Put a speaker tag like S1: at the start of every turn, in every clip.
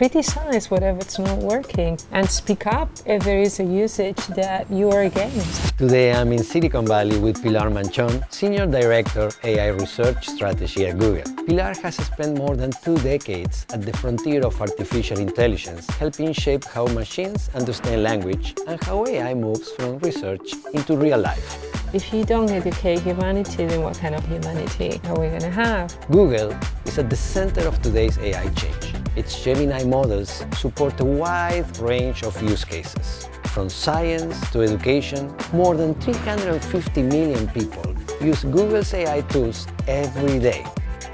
S1: criticize whatever it's not working, and speak up if there is a usage that you are against.
S2: Today I'm in Silicon Valley with Pilar Manchón, Senior Director AI Research Strategy at Google. Pilar has spent more than 2 decades at the frontier of artificial intelligence, helping shape how machines understand language and how AI moves from research into real life.
S1: If you don't educate humanity, then what kind of humanity are we going to have?
S2: Google is at the center of today's AI change. Its Gemini models support a wide range of use cases. From science to education, more than 350 million people use Google's AI tools every day.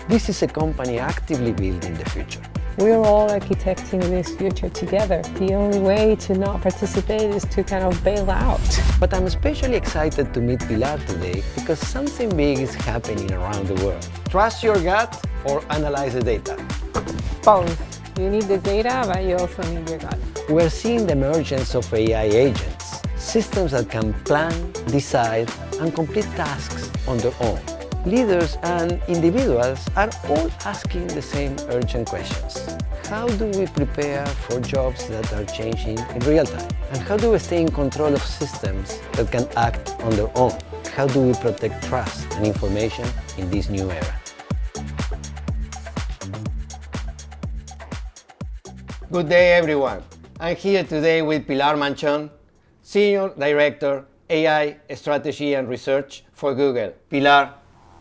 S2: This is a company actively building the future.
S1: We're all architecting this future together. The only way to not participate is to kind of bail out.
S2: But I'm especially excited to meet Pilar today because something big is happening around the world. Trust your gut or analyze the data?
S1: Both. You need the data, but you also need your gut.
S2: We're seeing the emergence of AI agents, systems that can plan, decide, and complete tasks on their own. Leaders and individuals are all asking the same urgent questions. How do we prepare for jobs that are changing in real time? And how do we stay in control of systems that can act on their own? How do we protect trust and information in this new era? Good day, everyone. I'm here today with Pilar Manchón, Senior Director, AI Strategy and Research for Google. Pilar,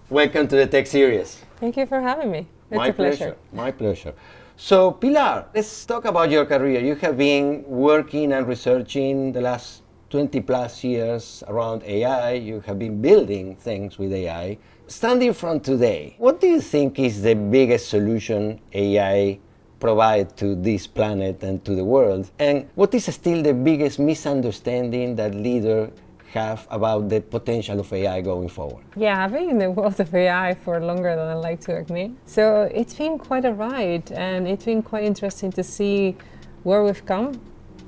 S2: welcome to the Tech Series.
S1: Thank you for having me. It's a pleasure.
S2: My pleasure. So, Pilar, let's talk about your career. You have been working and researching the last 20 plus years around AI. You have been building things with AI. Standing from today, what do you think is the biggest solution AI provide to this planet and to the world? And what is still the biggest misunderstanding that leaders have about the potential of AI going forward?
S1: Yeah, I've been in the world of AI for longer than I like to admit. So it's been quite a ride, and it's been quite interesting to see where we've come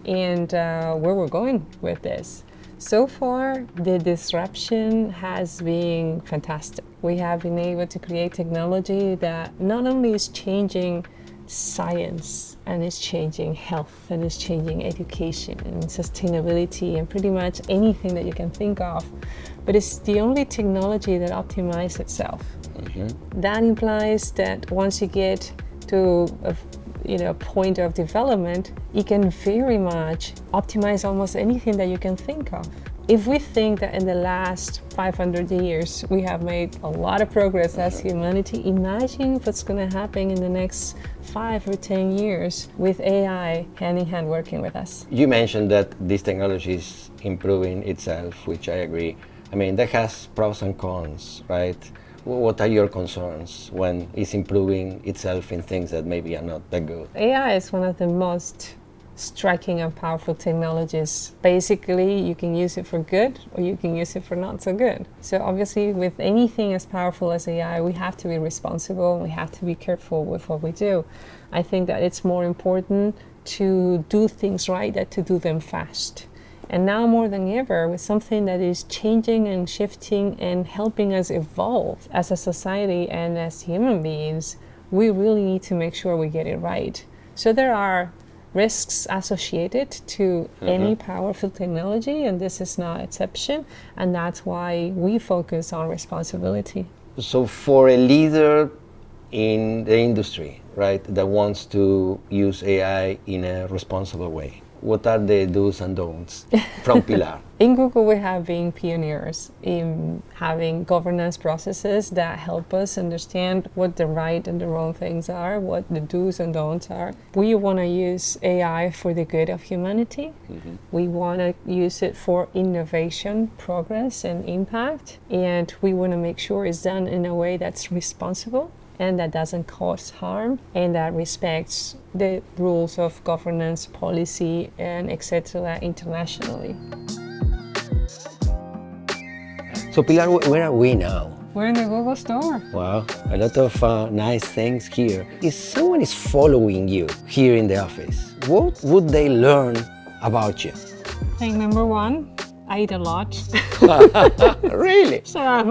S1: and where we're going with this. So far, the disruption has been fantastic. We have been able to create technology that not only is changing science, and it's changing health, and it's changing education and sustainability and pretty much anything that you can think of, but it's the only technology that optimizes itself. Mm-hmm. That implies that once you get to a point of development, you can very much optimize almost anything that you can think of. If we think that in the last 500 years we have made a lot of progress as humanity, imagine what's going to happen in the next 5 or 10 years with AI hand in hand working with us.
S2: You mentioned that this technology is improving itself, which I agree. I mean, that has pros and cons, right? What are your concerns when it's improving itself in things that maybe are not that good?
S1: AI is one of the most striking and powerful technologies. Basically, you can use it for good or you can use it for not so good. So obviously, with anything as powerful as AI, we have to be responsible, we have to be careful with what we do. I think that it's more important to do things right than to do them fast. And now more than ever, with something that is changing and shifting and helping us evolve as a society and as human beings, we really need to make sure we get it right. So there are risks associated to any powerful technology, and this is no exception, and that's why we focus on responsibility.
S2: So for a leader in the industry, right, that wants to use AI in a responsible way, what are the do's and don'ts from Pilar?
S1: In Google, we have been pioneers in having governance processes that help us understand what the right and the wrong things are, what the do's and don'ts are. We want to use AI for the good of humanity. Mm-hmm. We want to use it for innovation, progress, and impact. And we want to make sure it's done in a way that's responsible and that doesn't cause harm, and that respects the rules of governance, policy, and etc. internationally.
S2: So Pilar, where are we now?
S1: We're in the Google store.
S2: Wow, a lot of nice things here. If someone is following you here in the office, what would they learn about you?
S1: I think number one, I eat a lot.
S2: Really?
S1: So I'm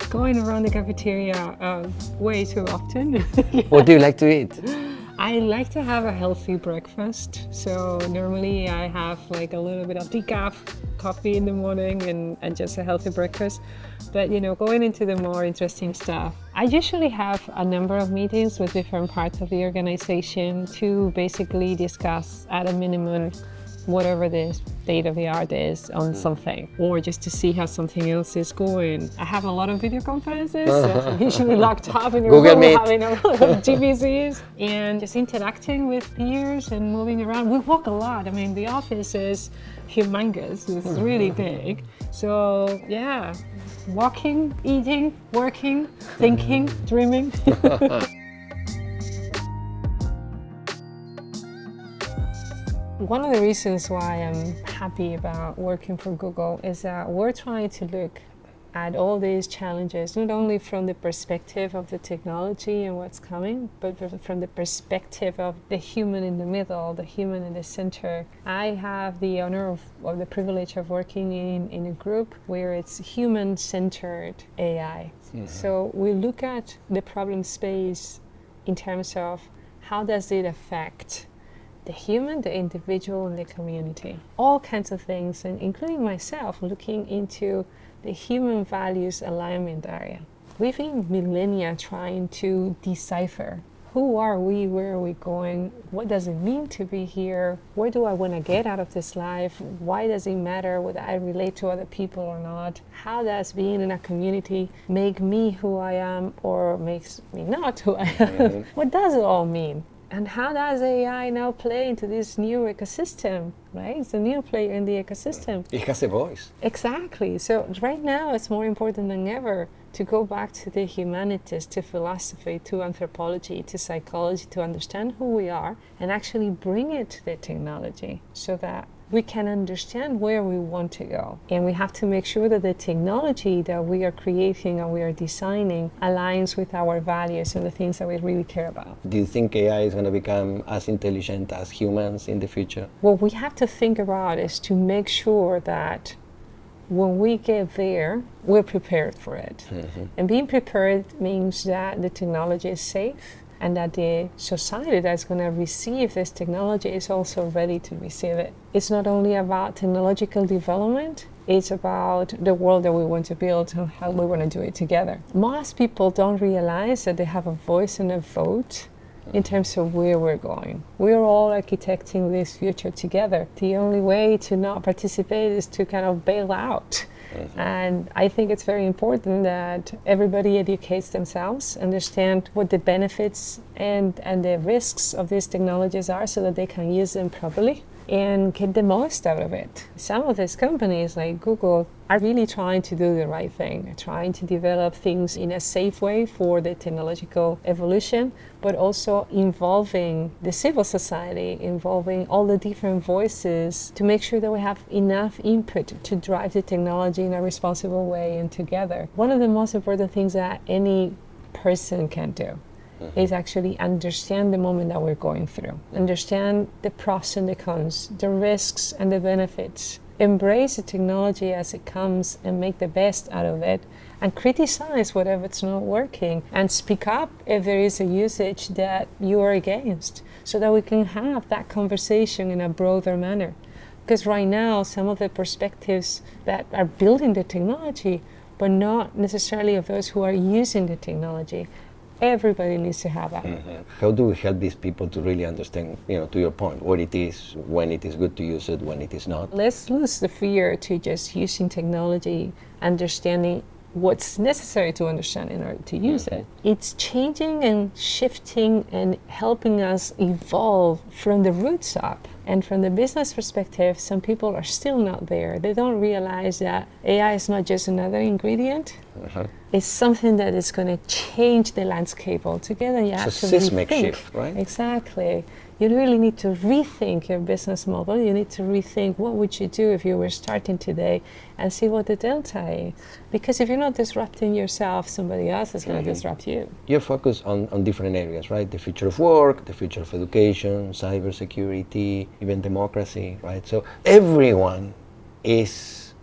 S1: going around the cafeteria way too often.
S2: What do you like to eat?
S1: I like to have a healthy breakfast. So normally I have like a little bit of decaf coffee in the morning and just a healthy breakfast. But going into the more interesting stuff, I usually have a number of meetings with different parts of the organization to basically discuss at a minimum whatever the state of the art is on something, or just to see how something else is going. I have a lot of video conferences, so I'm usually locked up in a
S2: Google
S1: room
S2: Meet.
S1: having a lot of GPCs and just interacting with peers and moving around. We walk a lot. I mean, the office is humongous, it's really big. So yeah, walking, eating, working, thinking, dreaming. One of the reasons why I'm happy about working for Google is that we're trying to look at all these challenges, not only from the perspective of the technology and what's coming, but from the perspective of the human in the middle, the human in the center. I have the honor or the privilege of working in a group where it's human-centered AI. Mm-hmm. So we look at the problem space in terms of how does it affect the human, the individual, and the community. All kinds of things, and including myself, looking into the human values alignment area. We've been millennia trying to decipher who are we, where are we going, what does it mean to be here, where do I want to get out of this life, why does it matter whether I relate to other people or not, how does being in a community make me who I am or makes me not who I am. Mm-hmm. What does it all mean? And how does AI now play into this new ecosystem, right? It's a new player in the ecosystem.
S2: It has a voice.
S1: Exactly. So right now it's more important than ever to go back to the humanities, to philosophy, to anthropology, to psychology, to understand who we are and actually bring it to the technology so that we can understand where we want to go. And we have to make sure that the technology that we are creating and we are designing aligns with our values and the things that we really care about.
S2: Do you think AI is going to become as intelligent as humans in the future?
S1: What we have to think about is to make sure that when we get there, we're prepared for it. Mm-hmm. And being prepared means that the technology is safe, and that the society that's going to receive this technology is also ready to receive it. It's not only about technological development, it's about the world that we want to build and how we want to do it together. Most people don't realize that they have a voice and a vote in terms of where we're going. We're all architecting this future together. The only way to not participate is to kind of bail out. Mm-hmm. And I think it's very important that everybody educates themselves, understand what the benefits and the risks of these technologies are so that they can use them properly and get the most out of it. Some of these companies like Google are really trying to do the right thing, trying to develop things in a safe way for the technological evolution, but also involving the civil society, involving all the different voices to make sure that we have enough input to drive the technology in a responsible way and together. One of the most important things that any person can do is actually understand the moment that we're going through, understand the pros and the cons, the risks and the benefits, embrace the technology as it comes and make the best out of it, and criticize whatever it's not working, and speak up if there is a usage that you are against, so that we can have that conversation in a broader manner. Because right now, some of the perspectives that are building the technology, but not necessarily of those who are using the technology, everybody needs to have that.
S2: Mm-hmm. How do we help these people to really understand, to your point, what it is, when it is good to use it, when it is not?
S1: Let's lose the fear to just using technology, understanding what's necessary to understand in order to use it. It's changing and shifting and helping us evolve from the roots up. And from the business perspective, some people are still not there. They don't realize that AI is not just another ingredient. It's something that is going to change the landscape altogether.
S2: It's a seismic shift, right?
S1: Exactly. You really need to rethink your business model. You need to rethink what would you do if you were starting today and see what the delta is. Because if you're not disrupting yourself, somebody else is going to disrupt you.
S2: You're focused on different areas, right? The future of work, the future of education, cybersecurity, even democracy, right? So everyone is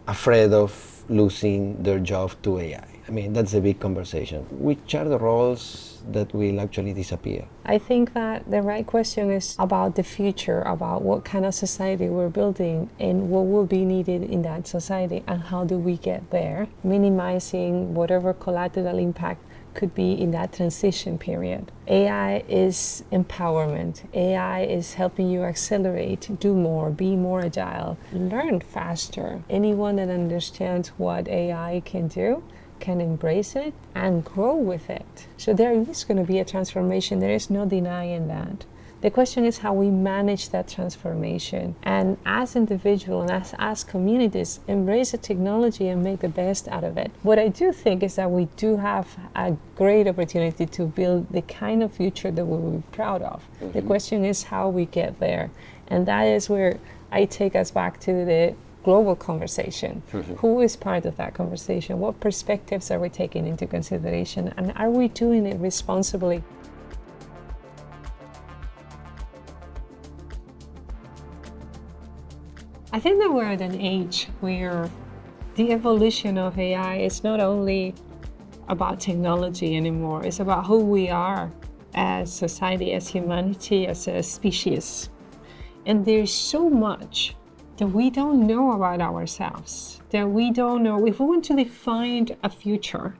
S2: afraid of losing their job to AI. I mean, that's a big conversation. Which are the roles that will actually disappear?
S1: I think that the right question is about the future, about what kind of society we're building and what will be needed in that society and how do we get there, minimizing whatever collateral impact could be in that transition period. AI is empowerment. AI is helping you accelerate, do more, be more agile, learn faster. Anyone that understands what AI can do can embrace it and grow with it. So there is going to be a transformation. There is no denying that. The question is how we manage that transformation. And as individuals and as communities, embrace the technology and make the best out of it. What I do think is that we do have a great opportunity to build the kind of future that we will be proud of. Mm-hmm. The question is how we get there. And that is where I take us back to the global conversation. Mm-hmm. Who is part of that conversation? What perspectives are we taking into consideration? And are we doing it responsibly? I think that we're at an age where the evolution of AI is not only about technology anymore, it's about who we are as society, as humanity, as a species. And there's so much that we don't know about ourselves, that we don't know. If we want to define a future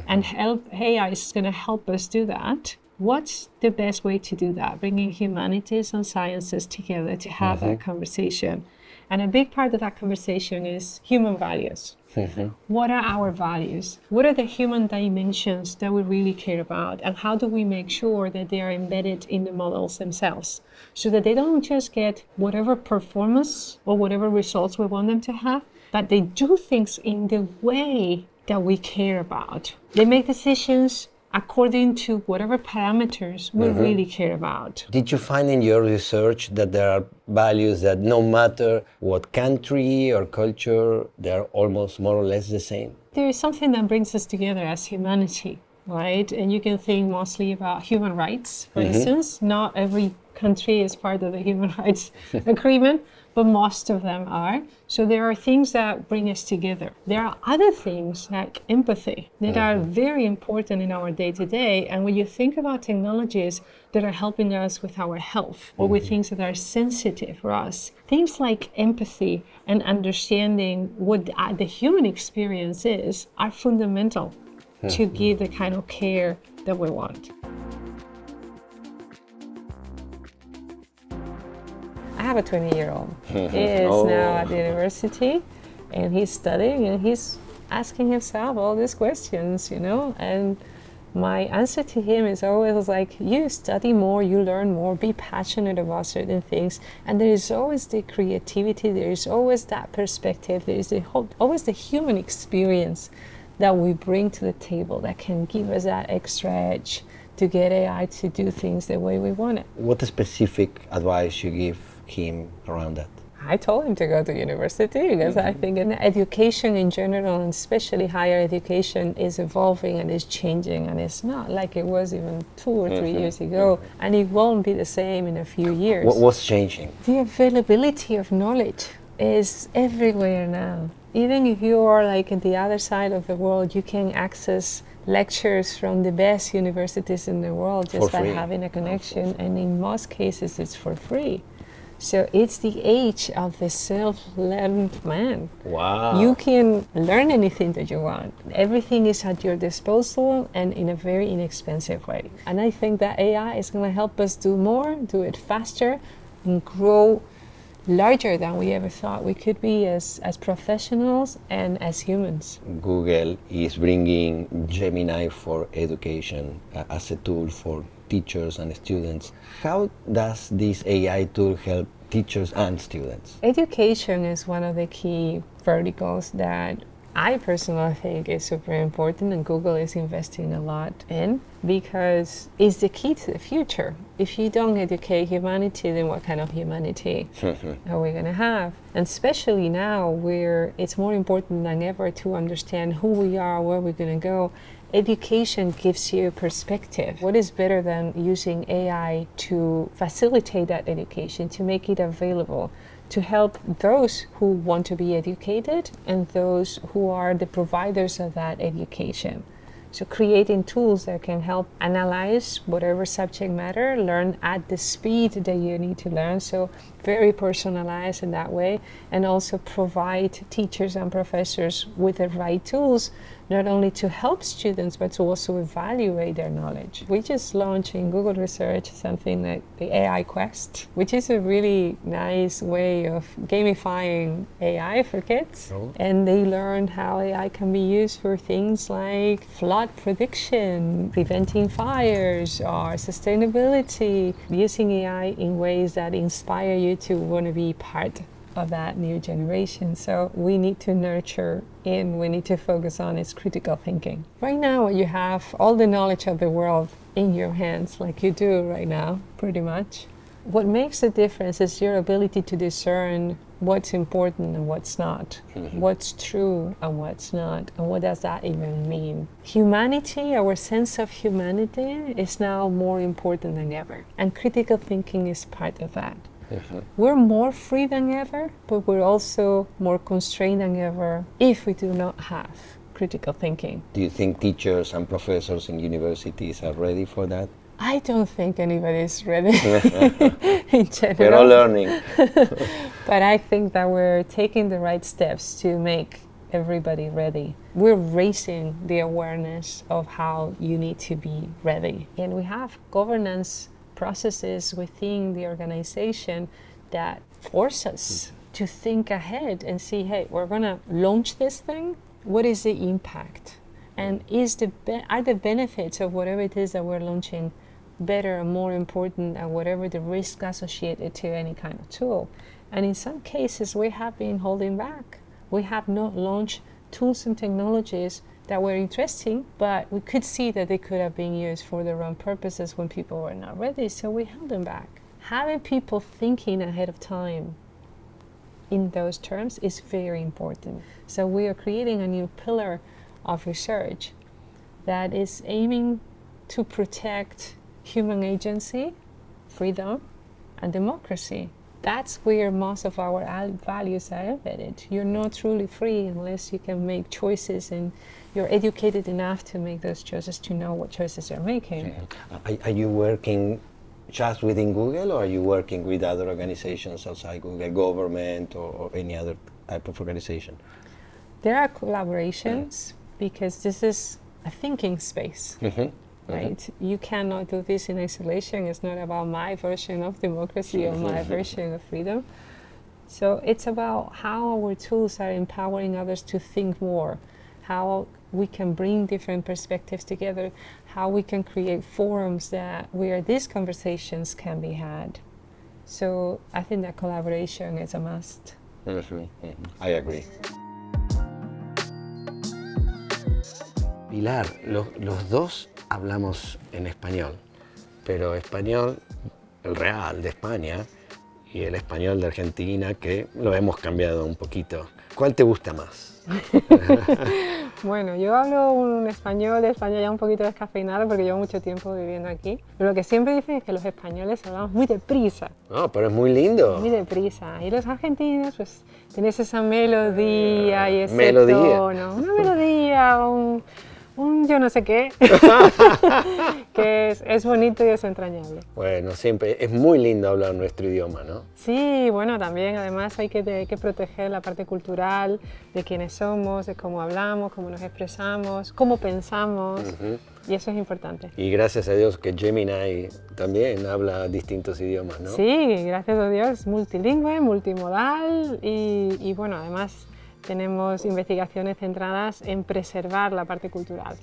S1: and AI is going to help us do that, what's the best way to do that? Bringing humanities and sciences together to have that conversation. And a big part of that conversation is human values. What are our values? What are the human dimensions that we really care about? And how do we make sure that they are embedded in the models themselves so that they don't just get whatever performance or whatever results we want them to have, but they do things in the way that we care about. They make decisions according to whatever parameters we really care about.
S2: Did you find in your research that there are values that no matter what country or culture, they're almost more or less the same?
S1: There is something that brings us together as humanity, right? And you can think mostly about human rights, for instance. Not every country is part of the human rights agreement, but most of them are. So there are things that bring us together. There are other things like empathy that are very important in our day-to-day. And when you think about technologies that are helping us with our health or with things that are sensitive for us, things like empathy and understanding what the human experience is are fundamental to give the kind of care that we want. I have a 20-year-old. He is now at the university and he's studying and he's asking himself all these questions, and my answer to him is always like, you study more, you learn more, be passionate about certain things. And there is always the creativity, there is always that perspective, there is always the human experience that we bring to the table that can give us that extra edge to get AI to do things the way we want it.
S2: What specific advice you give him around that?
S1: I told him to go to university because I think education in general, and especially higher education, is evolving and is changing, and it's not like it was even 2 or 3 years ago, and it won't be the same in a few years.
S2: What's changing?
S1: The availability of knowledge is everywhere now. Even if you are like in the other side of the world, you can access lectures from the best universities in the world just by having a connection, and in most cases it's for free. So it's the age of the self-learned man.
S2: Wow.
S1: You can learn anything that you want. Everything is at your disposal and in a very inexpensive way. And I think that AI is going to help us do more, do it faster, and grow larger than we ever thought we could be as professionals and as humans.
S2: Google is bringing Gemini for education as a tool for teachers and students. How does this AI tool help teachers and students?
S1: Education is one of the key verticals that I personally think is super important, and Google is investing a lot in, because it's the key to the future. If you don't educate humanity, then what kind of humanity are we going to have? And especially now, where it's more important than ever to understand who we are, where we're going to go. Education gives you perspective. What is better than using AI to facilitate that education, to make it available, to help those who want to be educated and those who are the providers of that education. So creating tools that can help analyze whatever subject matter, learn at the speed that you need to learn, so very personalized in that way, and also provide teachers and professors with the right tools, not only to help students, but to also evaluate their knowledge. We just launched in Google Research something like the AI Quest, which is a really nice way of gamifying AI for kids.
S2: Oh.
S1: And they learn how AI can be used for things like flood prediction, preventing fires, or sustainability, using AI in ways that inspire you to want to be part of that new generation. So we need to nurture and we need to focus on is critical thinking. Right now you have all the knowledge of the world in your hands, like you do right now, pretty much. What makes a difference is your ability to discern what's important and what's not, what's true and what's not, and what does that even mean. Humanity, our sense of humanity, is now more important than ever, and critical thinking is part of that. We're more free than ever, but we're also more constrained than ever if we do not have critical thinking.
S2: Do you think teachers and professors in universities are ready for that?
S1: I don't think anybody's ready in general.
S2: We're all learning.
S1: But I think that we're taking the right steps to make everybody ready. We're raising the awareness of how you need to be ready. And we have governance processes within the organization that force us to think ahead and see, hey, we're going to launch this thing. What is the impact? And are the benefits of whatever it is that we're launching better and more important than whatever the risk associated to any kind of tool? And in some cases, we have been holding back. We have not launched tools and technologies that were interesting, but we could see that they could have been used for the wrong purposes when people were not ready, so we held them back. Having people thinking ahead of time in those terms is very important. So we are creating a new pillar of research that is aiming to protect human agency, freedom, and democracy. That's where most of our values are embedded. You're not truly free unless you can make choices and you're educated enough to make those choices, to know what choices you're making.
S2: Are you working just within Google, or are you working with other organizations outside Google, government or any other type of organization?
S1: There are collaborations because this is a thinking space. Right? You cannot do this in isolation. It's not about my version of democracy or my version of freedom. So it's about how our tools are empowering others to think more, how we can bring different perspectives together, how we can create forums where these conversations can be had. So I think that collaboration is a must.
S2: I agree. Pilar, los dos hablamos en español, pero español, el real de España, y el español de Argentina, que lo hemos cambiado un poquito. ¿Cuál te gusta más?
S1: Bueno, yo hablo un español de España ya un poquito descafeinado porque llevo mucho tiempo viviendo aquí. Pero lo que siempre dicen es que los españoles hablamos muy deprisa.
S2: No, pero es muy lindo.
S1: Muy deprisa. Y los argentinos, pues, tienes esa melodía y ese tono. Una melodía, un yo no sé qué, que es bonito y es entrañable.
S2: Bueno, siempre es muy lindo hablar nuestro idioma, ¿no?
S1: Sí, bueno, también además hay que proteger la parte cultural de quiénes somos, de cómo hablamos, cómo nos expresamos, cómo pensamos, y eso es importante.
S2: Y gracias a Dios que Gemini también habla distintos idiomas, ¿no?
S1: Sí, gracias a Dios, multilingüe, multimodal y bueno, además tenemos investigaciones centradas en preservar la parte cultural.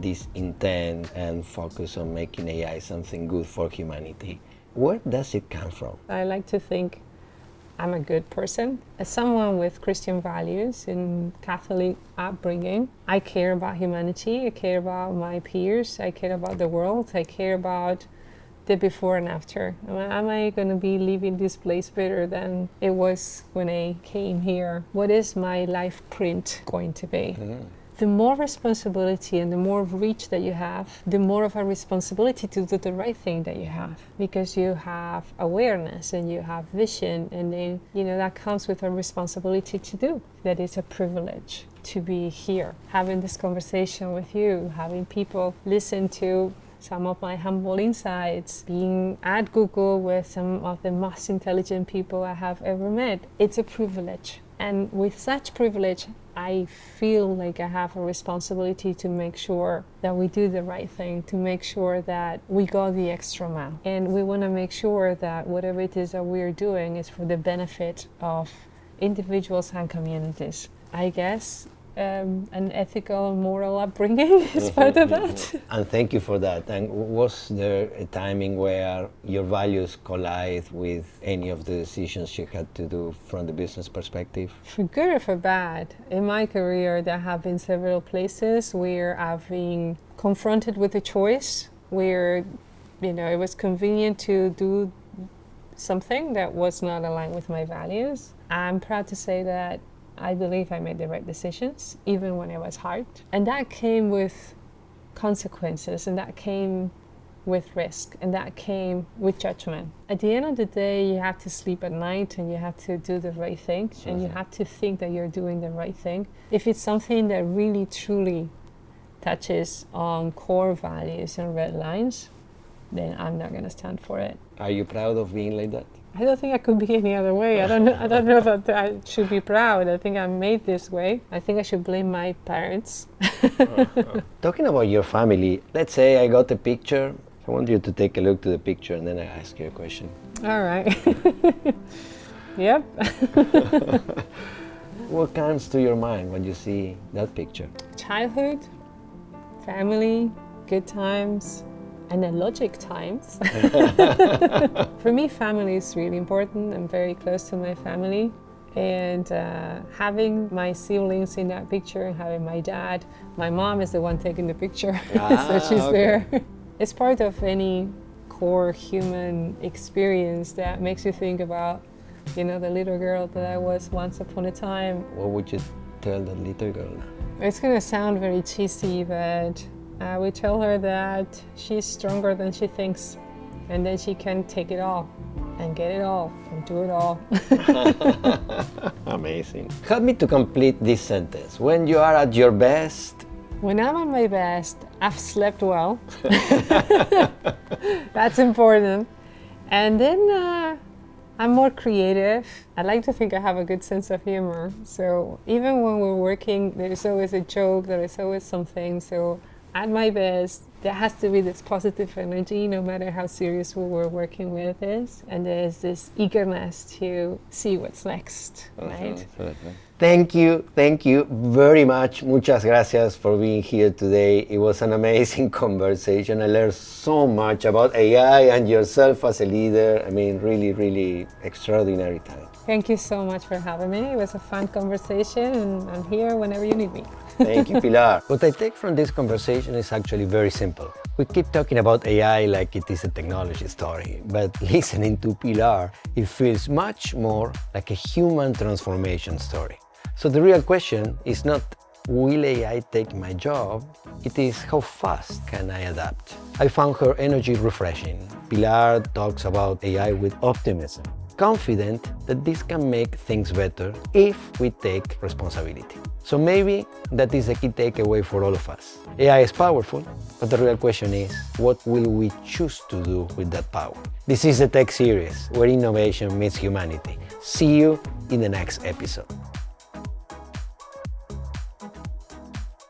S2: This intent and focus on making AI something good for humanity, where does it come from?
S1: I like to think I'm a good person. As someone with Christian values and Catholic upbringing, I care about humanity, I care about my peers, I care about the world, I care about the before and after. Am I going to be leaving this place better than it was when I came here? What is my life print going to be? the more responsibility and the more reach that you have, the more of a responsibility to do the right thing that you have, because you have awareness and you have vision, and then that comes with a responsibility to do. That is a privilege to be here, having this conversation with you, having people listen to some of my humble insights, being at Google with some of the most intelligent people I have ever met. It's a privilege. And with such privilege, I feel like I have a responsibility to make sure that we do the right thing, to make sure that we go the extra mile. And we want to make sure that whatever it is that we're doing is for the benefit of individuals and communities. I guess an ethical, moral upbringing is part of that.
S2: And thank you for that. And was there a timing where your values collide with any of the decisions you had to do from the business perspective?
S1: For good or for bad, in my career there have been several places where I've been confronted with a choice where it was convenient to do something that was not aligned with my values. I'm proud to say that I believe I made the right decisions, even when it was hard. And that came with consequences, and that came with risk, and that came with judgment. At the end of the day, you have to sleep at night, and you have to do the right thing, and you have to think that you're doing the right thing. If it's something that really, truly touches on core values and red lines, then I'm not going to stand for it.
S2: Are you proud of being like that?
S1: I don't think I could be any other way. I don't know that I should be proud. I think I'm made this way. I think I should blame my parents.
S2: Talking about your family, let's say I got a picture. I want you to take a look to the picture and then I ask you a question.
S1: All right. Yep.
S2: What comes to your mind when you see that picture?
S1: Childhood, family, good times, analogic times. For me, family is really important. I'm very close to my family, and having my siblings in that picture and having my dad, my mom is the one taking the picture, so she's there. It's part of any core human experience that makes you think about, the little girl that I was once upon a time.
S2: What would you tell that little girl now?
S1: It's gonna sound very cheesy, but we tell her that she's stronger than she thinks, and that she can take it all and get it all and do it all.
S2: Amazing. Help me to complete this sentence. When you are at your best?
S1: When I'm at my best, I've slept well. That's important. And then I'm more creative. I like to think I have a good sense of humor. So even when we're working, there's always a joke, there is always something. So at my best, there has to be this positive energy, no matter how serious what we're working with is. And there's this eagerness to see what's next, right?
S2: Thank you very much. Muchas gracias for being here today. It was an amazing conversation. I learned so much about AI and yourself as a leader. I mean, really, really extraordinary time.
S1: Thank you so much for having me. It was a fun conversation, and I'm here whenever you need me.
S2: Thank you, Pilar. What I take from this conversation is actually very simple. We keep talking about AI like it is a technology story, but listening to Pilar, it feels much more like a human transformation story. So the real question is not, will AI take my job? It is, how fast can I adapt? I found her energy refreshing. Pilar talks about AI with optimism, confident that this can make things better if we take responsibility. So maybe that is the key takeaway for all of us. AI is powerful, but the real question is, what will we choose to do with that power? This is the Tech Series, where innovation meets humanity. See you in the next episode.